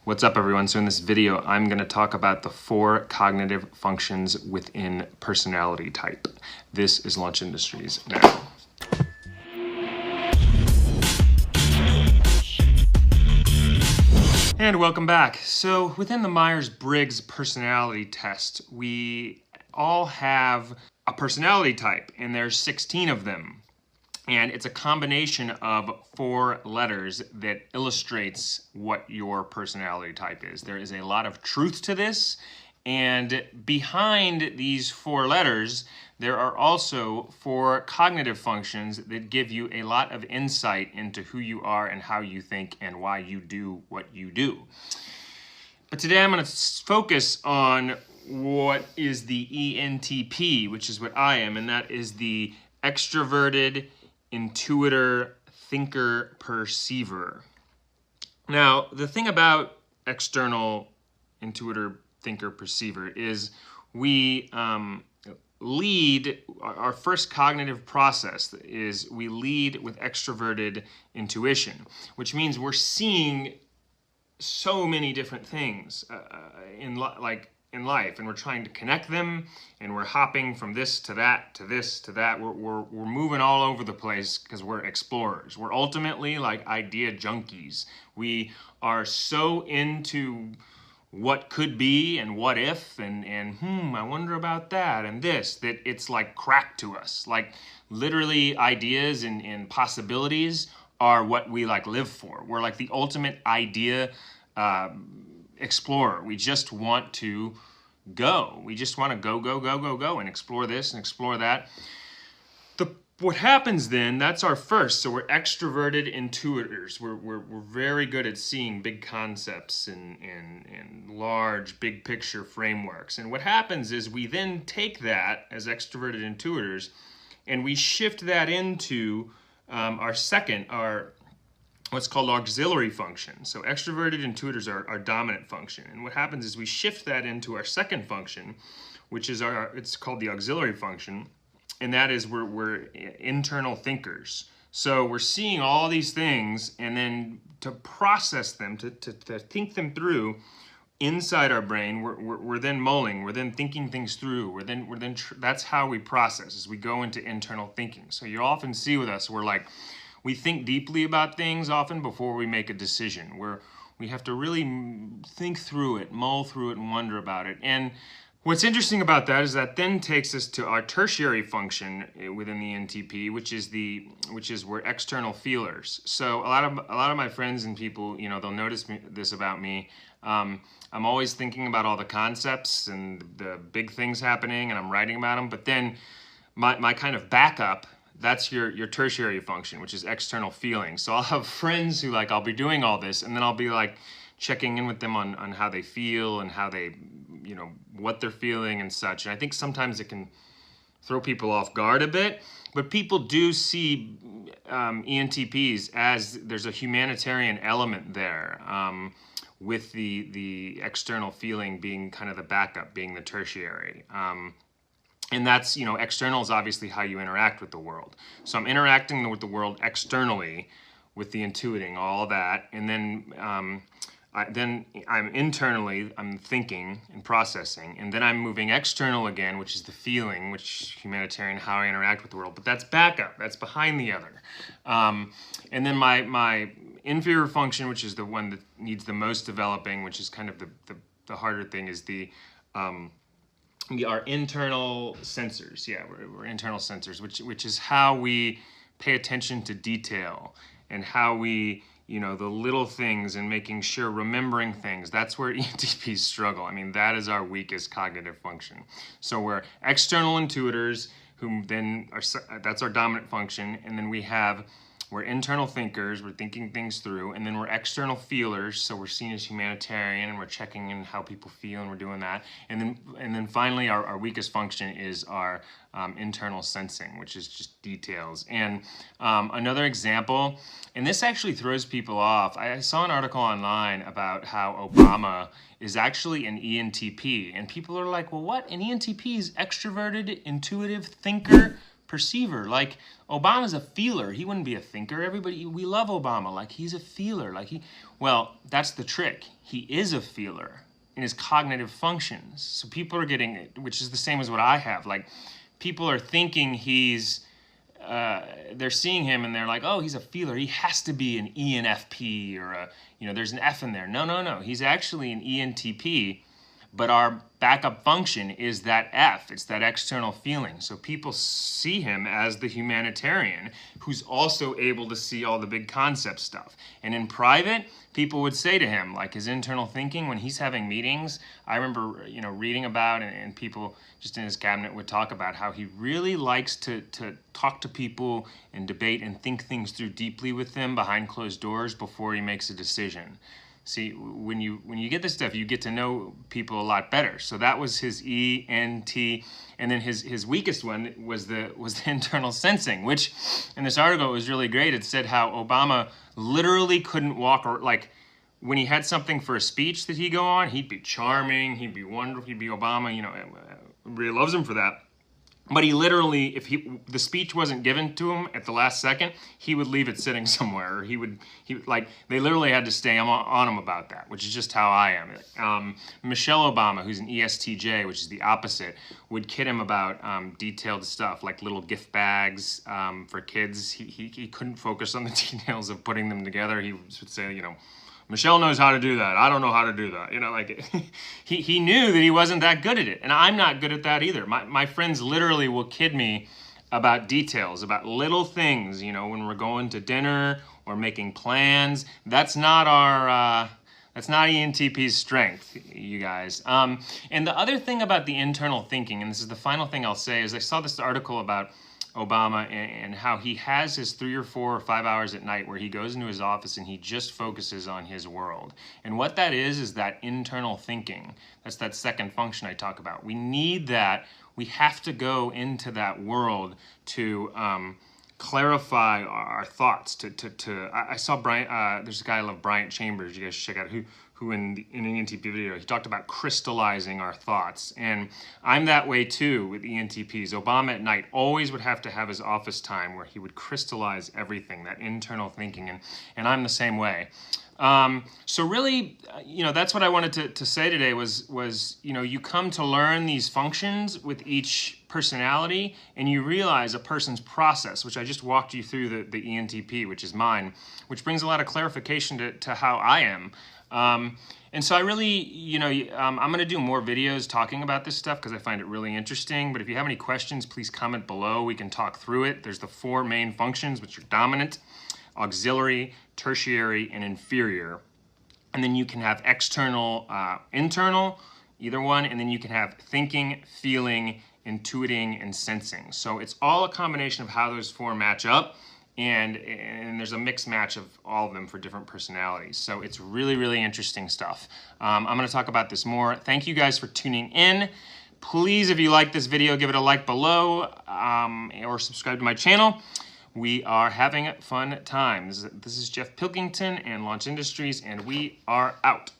What's up, everyone? So in this video, I'm going to talk about the 4 cognitive functions within personality type. This is Launch Industries Now. And welcome back. So within the Myers-Briggs personality test, we all have a personality type, and there's 16 of them. And it's a combination of 4 letters that illustrates what your personality type is. There is a lot of truth to this, and behind these 4 letters, there are also 4 cognitive functions that give you a lot of insight into who you are and how you think and why you do what you do. But today I'm going to focus on what is the ENTP, which is what I am, and that is the extroverted intuitor, thinker, perceiver. Now, the thing about external intuitor, thinker, perceiver is we lead, our first cognitive process is we lead with extroverted intuition, which means we're seeing so many different things in life, and we're trying to connect them, and we're hopping from this to that to this to that. We're moving all over the place because we're explorers. We're ultimately like idea junkies. We are so into what could be and what if and I wonder about that and this, that it's like crack to us. Like literally ideas and possibilities are what we like live for. We're like the ultimate idea explorer. We just want to go. We just want to go and explore this and explore that. What happens then, that's our first. So we're extroverted intuitors. We're very good at seeing big concepts and large, big picture frameworks. And what happens is we then take that as extroverted intuitors and we shift that into what's called auxiliary function. So extroverted intuitors are our dominant function. And what happens is we shift that into our second function, which is it's called the auxiliary function. And that is we're internal thinkers. So we're seeing all these things, and then to process them, to think them through inside our brain, we're then mulling, we're then thinking things through, that's how we process, as we go into internal thinking. So you often see with us, we think deeply about things often before we make a decision. We have to really think through it, mull through it, and wonder about it. And what's interesting about that is that then takes us to our tertiary function within the NTP, which is we're external feelers. So a lot of my friends and people, they'll notice this about me. I'm always thinking about all the concepts and the big things happening, and I'm writing about them. But then my kind of backup, that's your tertiary function, which is external feeling. So I'll have friends who I'll be doing all this, and then I'll be checking in with them on how they feel and how they, what they're feeling and such. And I think sometimes it can throw people off guard a bit, but people do see ENTPs as there's a humanitarian element there, with the external feeling being kind of the backup, being the tertiary. And that's, external is obviously how you interact with the world. So I'm interacting with the world externally with the intuiting, all that, and then I'm thinking and processing, and then I'm moving external again, which is the feeling, which humanitarian, how I interact with the world. But that's backup, that's behind the other. And then my inferior function, which is the one that needs the most developing, which is kind of the harder thing, is our internal sensors. Yeah, we're internal sensors, which is how we pay attention to detail and how we, the little things and making sure, remembering things. That's where ENTPs struggle. I mean, that is our weakest cognitive function. So we're external intuitors, that's our dominant function, and then we're internal thinkers, we're thinking things through, and then we're external feelers, so we're seen as humanitarian, and we're checking in how people feel, and we're doing that. And then finally, our weakest function is our internal sensing, which is just details. And another example, and this actually throws people off, I saw an article online about how Obama is actually an ENTP, and people are like, well, what? An ENTP is extroverted, intuitive, thinker, perceiver. Like, Obama's a feeler. He wouldn't be a thinker. Everybody, we love Obama. Like, he's a feeler. Well, that's the trick. He is a feeler in his cognitive functions. So people are getting it, which is the same as what I have. Like, people are thinking they're seeing him and they're like, oh, he's a feeler. He has to be an ENFP or there's an F in there. No. He's actually an ENTP, but our backup function is that F. It's that external feeling. So people see him as the humanitarian who's also able to see all the big concept stuff. And in private, people would say to him, like, his internal thinking when he's having meetings, I remember, reading about, and people just in his cabinet would talk about how he really likes to talk to people and debate and think things through deeply with them behind closed doors before he makes a decision. See, when you get this stuff, you get to know people a lot better. So that was his ENT, and then his weakest one was the internal sensing, which in this article it was really great. It said how Obama literally couldn't walk, or like when he had something for a speech that he'd go on, he'd be charming, he'd be wonderful, he'd be Obama. Everybody loves him for that. But he literally, if the speech wasn't given to him at the last second, he would leave it sitting somewhere. Or they literally had to stay on him about that, which is just how I am. Michelle Obama, who's an ESTJ, which is the opposite, would kid him about detailed stuff, like little gift bags for kids. He couldn't focus on the details of putting them together. He would say, Michelle knows how to do that. I don't know how to do that. He knew that he wasn't that good at it. And I'm not good at that either. My friends literally will kid me about details, about little things, when we're going to dinner or making plans. That's not that's not ENTP's strength, you guys. And the other thing about the internal thinking, and this is the final thing I'll say, is I saw this article about Obama and how he has his 3 or 4 or 5 hours at night where he goes into his office and he just focuses on his world. And what that is that internal thinking. That's that second function I talk about. We need that. We have to go into that world to clarify our thoughts. I saw Brian. There's a guy I love, Bryant Chambers. You guys should check out who in an ENTP video, he talked about crystallizing our thoughts. And I'm that way too with ENTPs. Obama at night always would have to have his office time where he would crystallize everything, that internal thinking, and I'm the same way. So really, that's what I wanted to say today was you come to learn these functions with each personality, and you realize a person's process, which I just walked you through the ENTP, which is mine, which brings a lot of clarification to how I am. And so I really, I'm going to do more videos talking about this stuff because I find it really interesting. But if you have any questions, please comment below. We can talk through it. There's the 4 main functions, which are dominant, auxiliary, tertiary, and inferior. And then you can have external, internal, either one. And then you can have thinking, feeling, intuiting, and sensing. So it's all a combination of how those 4 match up. And there's a mixed match of all of them for different personalities. So it's really, really interesting stuff. I'm going to talk about this more. Thank you guys for tuning in. Please, if you like this video, give it a like below or subscribe to my channel. We are having fun times. This is Jeff Pilkington and Launch Industries, and we are out.